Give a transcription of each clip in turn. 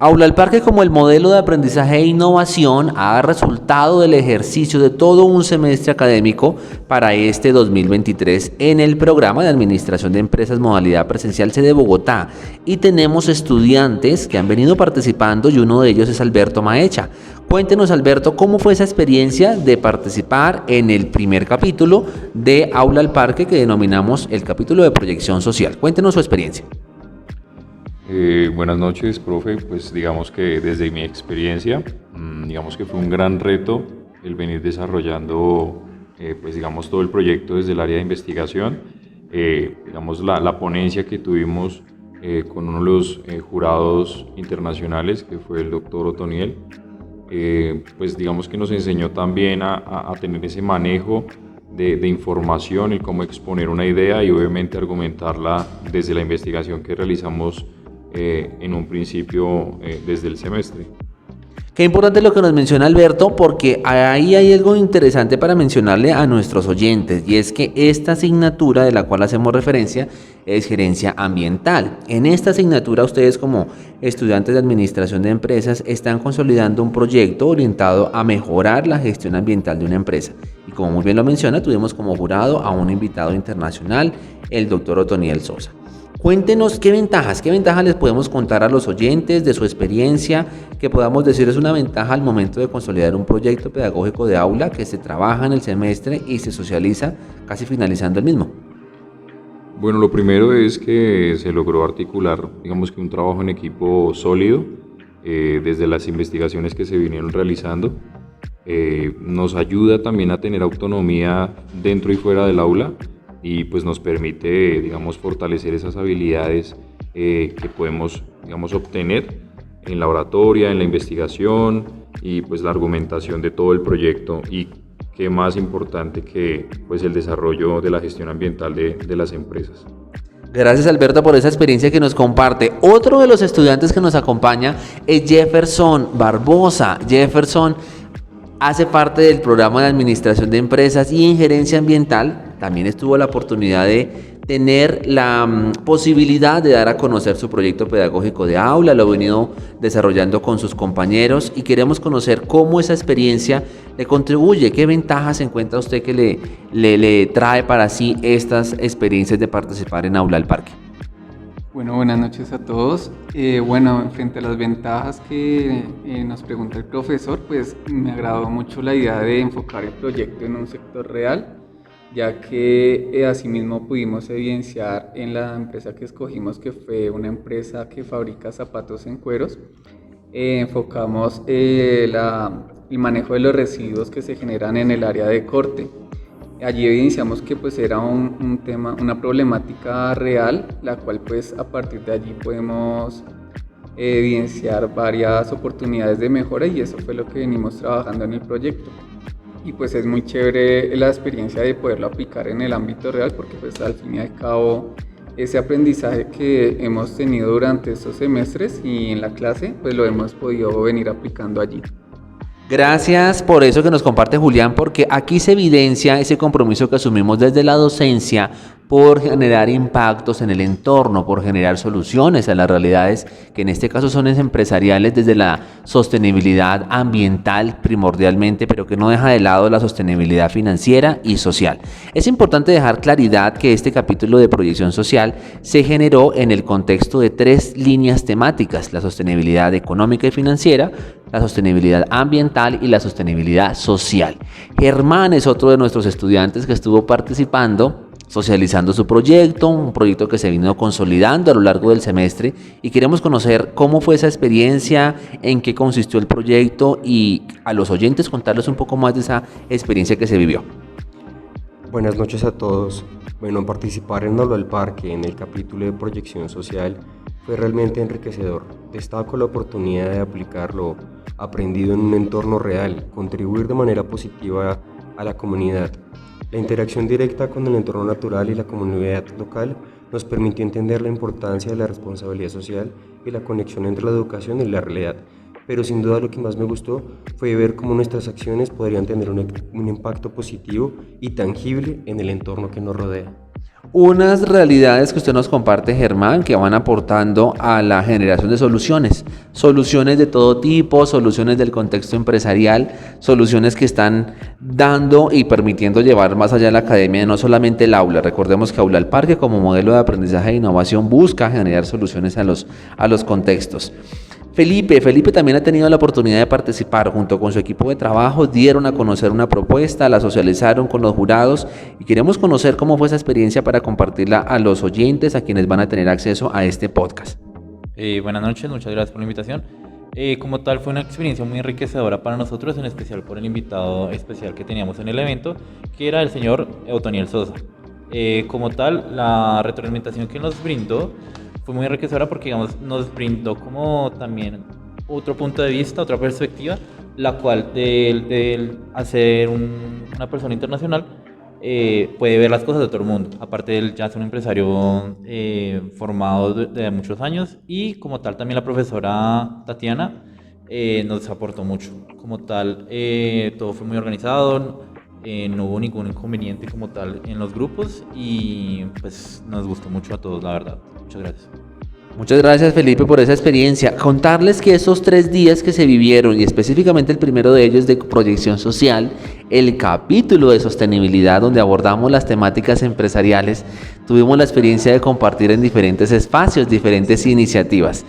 Aula al Parque como el modelo de aprendizaje e innovación ha resultado del ejercicio de todo un semestre académico para este 2023 en el programa de Administración de Empresas modalidad presencial sede Bogotá. Y tenemos estudiantes que han venido participando y uno de ellos es Alberto Maecha. Cuéntenos, Alberto, cómo fue esa experiencia de participar en el primer capítulo de Aula al Parque que denominamos el capítulo de proyección social. Cuéntenos su experiencia. Buenas noches, profe. Pues digamos que desde mi experiencia, digamos que fue un gran reto el venir desarrollando, pues digamos todo el proyecto desde el área de investigación. Digamos la ponencia que tuvimos con uno de los jurados internacionales, que fue el doctor Otoniel, pues digamos que nos enseñó también a tener ese manejo de información y cómo exponer una idea y obviamente argumentarla desde la investigación que realizamos en un principio desde el semestre. Qué importante lo que nos menciona Alberto, porque ahí hay algo interesante para mencionarle a nuestros oyentes, y es que esta asignatura de la cual hacemos referencia es gerencia ambiental. En esta asignatura ustedes como estudiantes de administración de empresas están consolidando un proyecto orientado a mejorar la gestión ambiental de una empresa. Y como muy bien lo menciona, tuvimos como jurado a un invitado internacional, el doctor Otoniel Sosa. Cuéntenos qué ventajas les podemos contar a los oyentes de su experiencia, que podamos decir es una ventaja al momento de consolidar un proyecto pedagógico de aula que se trabaja en el semestre y se socializa casi finalizando el mismo. Bueno, lo primero es que se logró articular, digamos que un trabajo en equipo sólido desde las investigaciones que se vinieron realizando. Nos ayuda también a tener autonomía dentro y fuera del aula y pues nos permite, digamos, fortalecer esas habilidades que podemos, digamos, obtener en la oratoria, en la investigación y pues la argumentación de todo el proyecto y qué más importante que pues el desarrollo de la gestión ambiental de las empresas. Gracias, Alberto, por esa experiencia que nos comparte. Otro de los estudiantes que nos acompaña es Jefferson Barbosa. Jefferson hace parte del programa de administración de empresas y en gerencia ambiental. También estuvo la oportunidad de tener la posibilidad de dar a conocer su proyecto pedagógico de aula. Lo ha venido desarrollando con sus compañeros y queremos conocer cómo esa experiencia le contribuye, qué ventajas encuentra usted que le trae para sí estas experiencias de participar en Aula al Parque. Bueno, buenas noches a todos. Frente a las ventajas que nos pregunta el profesor, pues me agradó mucho la idea de enfocar el proyecto en un sector real, ya que asimismo pudimos evidenciar en la empresa que escogimos, que fue una empresa que fabrica zapatos en cueros. Enfocamos el manejo de los residuos que se generan en el área de corte. Allí evidenciamos que pues era un tema, una problemática real, la cual pues a partir de allí podemos evidenciar varias oportunidades de mejora y eso fue lo que venimos trabajando en el proyecto. Y pues es muy chévere la experiencia de poderlo aplicar en el ámbito real porque pues al fin y al cabo ese aprendizaje que hemos tenido durante estos semestres y en la clase pues lo hemos podido venir aplicando allí. Gracias por eso que nos comparte Julián, porque aquí se evidencia ese compromiso que asumimos desde la docencia por generar impactos en el entorno, por generar soluciones a las realidades que en este caso son empresariales desde la sostenibilidad ambiental primordialmente, pero que no deja de lado la sostenibilidad financiera y social. Es importante dejar claridad que este capítulo de proyección social se generó en el contexto de 3 líneas temáticas: la sostenibilidad económica y financiera, la sostenibilidad ambiental y la sostenibilidad social. Germán es otro de nuestros estudiantes que estuvo participando, socializando su proyecto, un proyecto que se vino consolidando a lo largo del semestre y queremos conocer cómo fue esa experiencia, en qué consistió el proyecto y a los oyentes contarles un poco más de esa experiencia que se vivió. Buenas noches a todos. Bueno, participar en Aula al Parque en el capítulo de proyección social fue realmente enriquecedor. Destaco la oportunidad de aplicar lo aprendido en un entorno real, contribuir de manera positiva a la comunidad. La interacción directa con el entorno natural y la comunidad local nos permitió entender la importancia de la responsabilidad social y la conexión entre la educación y la realidad. Pero sin duda lo que más me gustó fue ver cómo nuestras acciones podrían tener un impacto positivo y tangible en el entorno que nos rodea. Unas realidades que usted nos comparte, Germán, que van aportando a la generación de soluciones. Soluciones de todo tipo, soluciones del contexto empresarial, soluciones que están dando y permitiendo llevar más allá de la academia, no solamente el aula. Recordemos que Aula al Parque, como modelo de aprendizaje e innovación, busca generar soluciones a los contextos. Felipe también ha tenido la oportunidad de participar junto con su equipo de trabajo, dieron a conocer una propuesta, la socializaron con los jurados y queremos conocer cómo fue esa experiencia para compartirla a los oyentes, a quienes van a tener acceso a este podcast. Buenas noches, muchas gracias por la invitación. Como tal, fue una experiencia muy enriquecedora para nosotros, en especial por el invitado especial que teníamos en el evento, que era el señor Otoniel Sosa. Como tal, la retroalimentación que nos brindó fue muy enriquecedora porque, digamos, nos brindó como también otro punto de vista, otra perspectiva, la cual de hacer una persona internacional puede ver las cosas de todo el mundo. Aparte, él ya es un empresario formado de muchos años, y como tal también la profesora Tatiana nos aportó mucho. Como tal, todo fue muy organizado, no hubo ningún inconveniente como tal en los grupos, y pues nos gustó mucho a todos, la verdad. Muchas gracias. Muchas gracias, Felipe, por esa experiencia. Contarles que esos 3 días que se vivieron, y específicamente el primero de ellos de proyección social, el capítulo de sostenibilidad donde abordamos las temáticas empresariales, tuvimos la experiencia de compartir en diferentes espacios, diferentes iniciativas.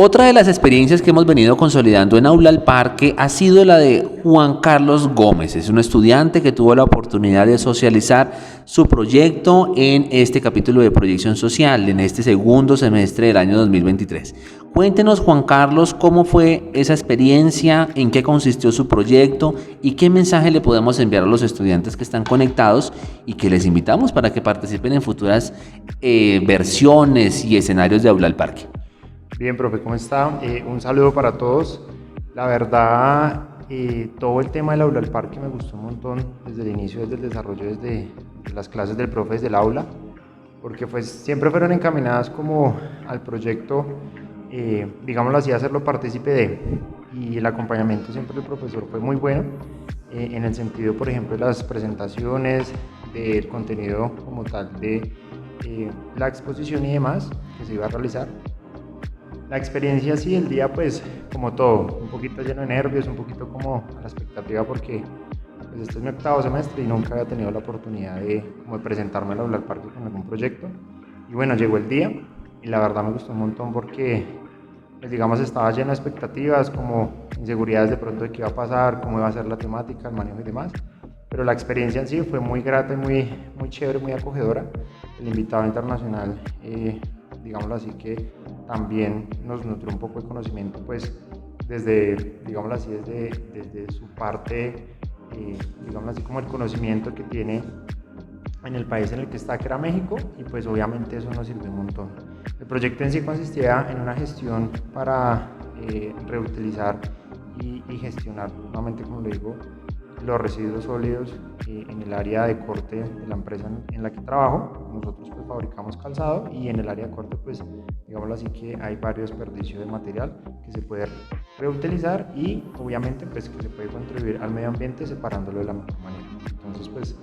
Otra de las experiencias que hemos venido consolidando en Aula al Parque ha sido la de Juan Carlos Gómez. Es un estudiante que tuvo la oportunidad de socializar su proyecto en este capítulo de proyección social, en este segundo semestre del año 2023. Cuéntenos, Juan Carlos, cómo fue esa experiencia, en qué consistió su proyecto y qué mensaje le podemos enviar a los estudiantes que están conectados y que les invitamos para que participen en futuras versiones y escenarios de Aula al Parque. Bien, profe, ¿cómo está? Un saludo para todos. La verdad, todo el tema del Aula al Parque me gustó un montón desde el inicio, desde el desarrollo, desde las clases del profe, desde el aula, porque pues siempre fueron encaminadas como al proyecto, digámoslo así, hacerlo partícipe de, y el acompañamiento siempre del profesor fue muy bueno, en el sentido, por ejemplo, de las presentaciones, del contenido como tal, de la exposición y demás que se iba a realizar. La experiencia sí, el día pues como todo, un poquito lleno de nervios, un poquito como a la expectativa porque pues este es mi 8º semestre y nunca había tenido la oportunidad de presentarme al Aula al Parque con algún proyecto. Y bueno, llegó el día y la verdad me gustó un montón porque pues digamos estaba lleno de expectativas, como inseguridades de pronto de qué iba a pasar, cómo iba a ser la temática, el manejo y demás. Pero la experiencia en sí fue muy grata y muy chévere, muy acogedora. El invitado internacional, digámoslo así, que también nos nutrió un poco de conocimiento, pues desde, digámoslo así, desde su parte, digámoslo así, como el conocimiento que tiene en el país en el que está, que era México, y pues obviamente eso nos sirvió un montón. El proyecto en sí consistía en una gestión para reutilizar y gestionar, nuevamente como lo digo, los residuos sólidos en el área de corte de la empresa en la que trabajo. Nosotros pues fabricamos calzado y en el área de corte pues digámoslo así que hay varios desperdicios de material que se puede reutilizar y obviamente pues que se puede contribuir al medio ambiente separándolo de la mejor manera. Entonces pues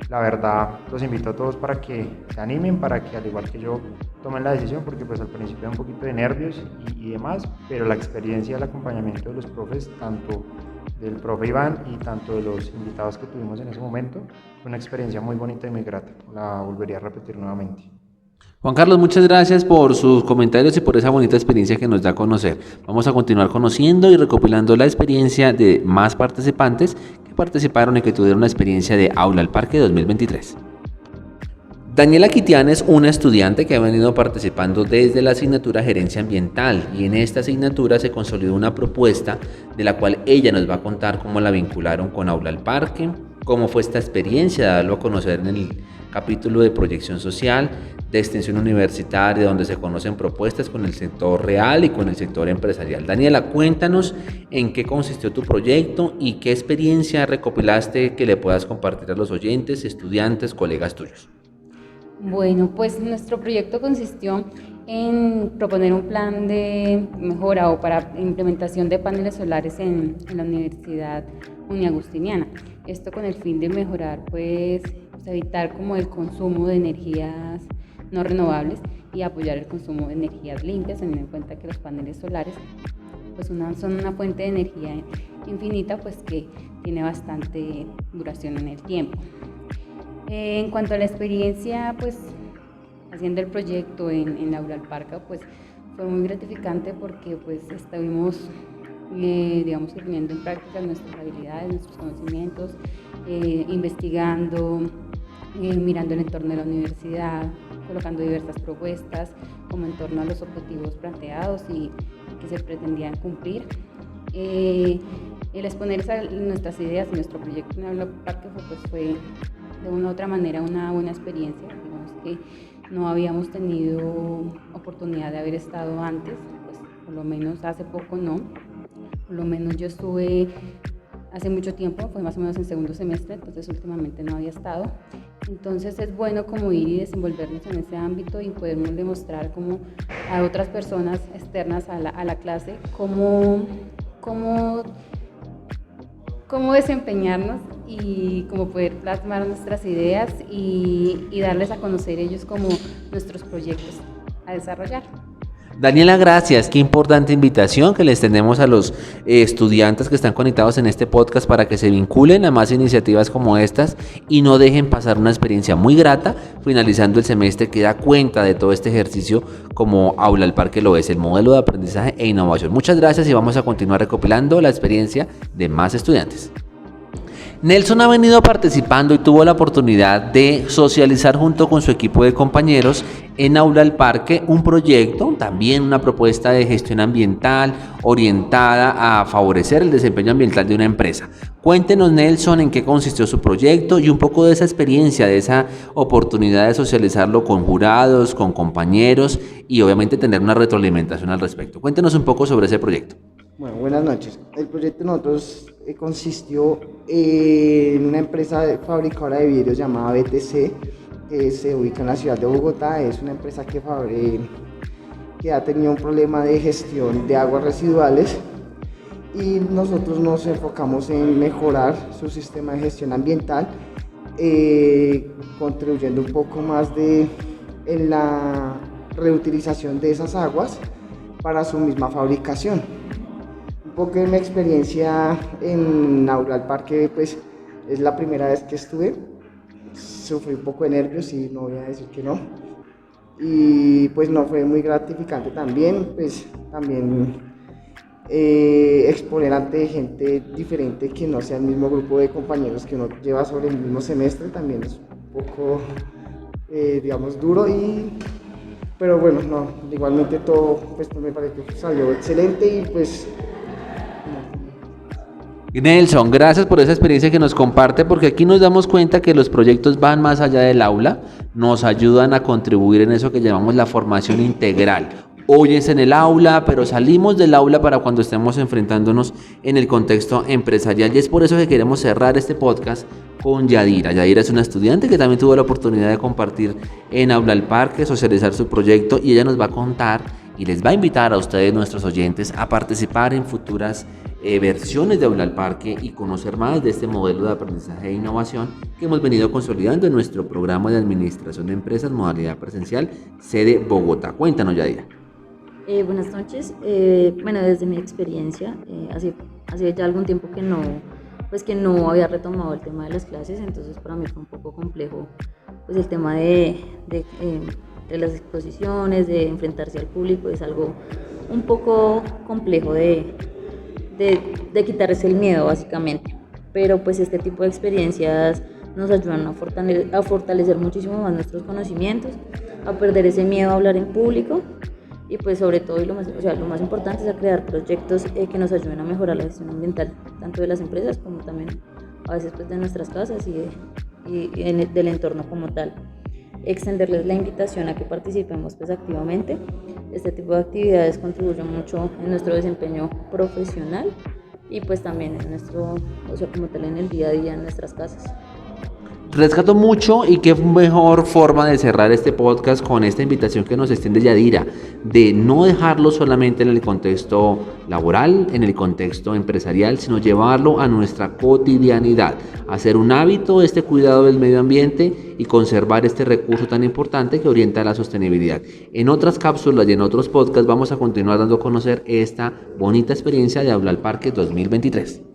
la verdad los invito a todos para que se animen, para que al igual que yo tomen la decisión, porque pues al principio hay un poquito de nervios y demás, pero la experiencia del acompañamiento de los profes, tanto del profe Iván y tanto de los invitados que tuvimos en ese momento, fue una experiencia muy bonita y muy grata. La volvería a repetir nuevamente. Juan Carlos, muchas gracias por sus comentarios y por esa bonita experiencia que nos da a conocer. Vamos a continuar conociendo y recopilando la experiencia de más participantes que participaron y que tuvieron una experiencia de Aula al Parque 2023. Daniela Quitián es una estudiante que ha venido participando desde la asignatura Gerencia Ambiental y en esta asignatura se consolidó una propuesta de la cual ella nos va a contar cómo la vincularon con Aula al Parque, cómo fue esta experiencia de darlo a conocer en el capítulo de proyección social, de extensión universitaria, donde se conocen propuestas con el sector real y con el sector empresarial. Daniela, cuéntanos en qué consistió tu proyecto y qué experiencia recopilaste que le puedas compartir a los oyentes, estudiantes, colegas tuyos. Bueno, pues nuestro proyecto consistió en proponer un plan de mejora o para implementación de paneles solares en la Universidad Uniagustiniana. Esto con el fin de mejorar pues pues, evitar como el consumo de energías no renovables y apoyar el consumo de energías limpias, teniendo en cuenta que los paneles solares pues son una fuente de energía infinita, pues que tiene bastante duración en el tiempo. En cuanto a la experiencia, pues haciendo el proyecto en Aula Alparca, pues fue muy gratificante porque pues estuvimos digamos que poniendo en práctica nuestras habilidades, nuestros conocimientos, investigando, mirando el entorno de la universidad, colocando diversas propuestas como en torno a los objetivos planteados y que se pretendían cumplir. El exponer nuestras ideas y nuestro proyecto en Aula Parque fue de una u otra manera una buena experiencia. Digamos que no habíamos tenido oportunidad de haber estado antes, pues por lo menos hace poco no. Por lo menos yo estuve hace mucho tiempo, fue más o menos en segundo semestre, entonces últimamente no había estado. Entonces es bueno como ir y desenvolvernos en ese ámbito y podernos demostrar como a otras personas externas a la clase cómo desempeñarnos y cómo poder plasmar nuestras ideas y darles a conocer ellos como nuestros proyectos a desarrollar. Daniela, gracias. Qué importante invitación que les tenemos a los estudiantes que están conectados en este podcast para que se vinculen a más iniciativas como estas y no dejen pasar una experiencia muy grata finalizando el semestre que da cuenta de todo este ejercicio como Aula al Parque lo es, el modelo de aprendizaje e innovación. Muchas gracias y vamos a continuar recopilando la experiencia de más estudiantes. Nelson ha venido participando y tuvo la oportunidad de socializar junto con su equipo de compañeros en Aula al Parque un proyecto, también una propuesta de gestión ambiental orientada a favorecer el desempeño ambiental de una empresa. Cuéntenos, Nelson, en qué consistió su proyecto y un poco de esa experiencia, de esa oportunidad de socializarlo con jurados, con compañeros y obviamente tener una retroalimentación al respecto. Cuéntenos un poco sobre ese proyecto. Bueno, buenas noches. El proyecto de nosotros consistió en una empresa fabricadora de vidrios llamada BTC, que se ubica en la ciudad de Bogotá. Es una empresa que ha tenido un problema de gestión de aguas residuales y nosotros nos enfocamos en mejorar su sistema de gestión ambiental, contribuyendo un poco más en la reutilización de esas aguas para su misma fabricación. Un poco de mi experiencia en Aula al Parque, pues es la primera vez que estuve, sufrí un poco de nervios y no voy a decir que no, y pues no, fue muy gratificante también, pues también exponer ante gente diferente que no sea el mismo grupo de compañeros que uno lleva sobre el mismo semestre, también es un poco, digamos, duro, pero bueno, no, igualmente todo pues me parece que salió excelente y pues... Nelson, gracias por esa experiencia que nos comparte, porque aquí nos damos cuenta que los proyectos van más allá del aula, nos ayudan a contribuir en eso que llamamos la formación integral. Hoy es en el aula, pero salimos del aula para cuando estemos enfrentándonos en el contexto empresarial, y es por eso que queremos cerrar este podcast con Yadira. Yadira es una estudiante que también tuvo la oportunidad de compartir en Aula al Parque, socializar su proyecto, y ella nos va a contar y les va a invitar a ustedes, nuestros oyentes, a participar en futuras versiones de Aula al Parque y conocer más de este modelo de aprendizaje e innovación que hemos venido consolidando en nuestro programa de administración de empresas modalidad presencial, sede Bogotá. Cuéntanos, Yadira. Buenas noches. Bueno, desde mi experiencia, hace ya algún tiempo que no había retomado el tema de las clases, entonces para mí fue un poco complejo pues el tema de las exposiciones, de enfrentarse al público, es algo un poco complejo de quitarse el miedo básicamente, pero pues este tipo de experiencias nos ayudan a fortalecer muchísimo más nuestros conocimientos, a perder ese miedo a hablar en público y pues sobre todo, y lo más importante es a crear proyectos que nos ayuden a mejorar la gestión ambiental, tanto de las empresas como también a veces pues de nuestras casas y del entorno como tal. Extenderles la invitación a que participemos pues activamente. Este tipo de actividades contribuyen mucho en nuestro desempeño profesional y pues también en nuestro, como tal en el día a día en nuestras casas. Rescato mucho y qué mejor forma de cerrar este podcast con esta invitación que nos extiende Yadira, de no dejarlo solamente en el contexto laboral, en el contexto empresarial, sino llevarlo a nuestra cotidianidad, hacer un hábito este cuidado del medio ambiente y conservar este recurso tan importante que orienta a la sostenibilidad. En otras cápsulas y en otros podcasts vamos a continuar dando a conocer esta bonita experiencia de Aula al Parque 2023.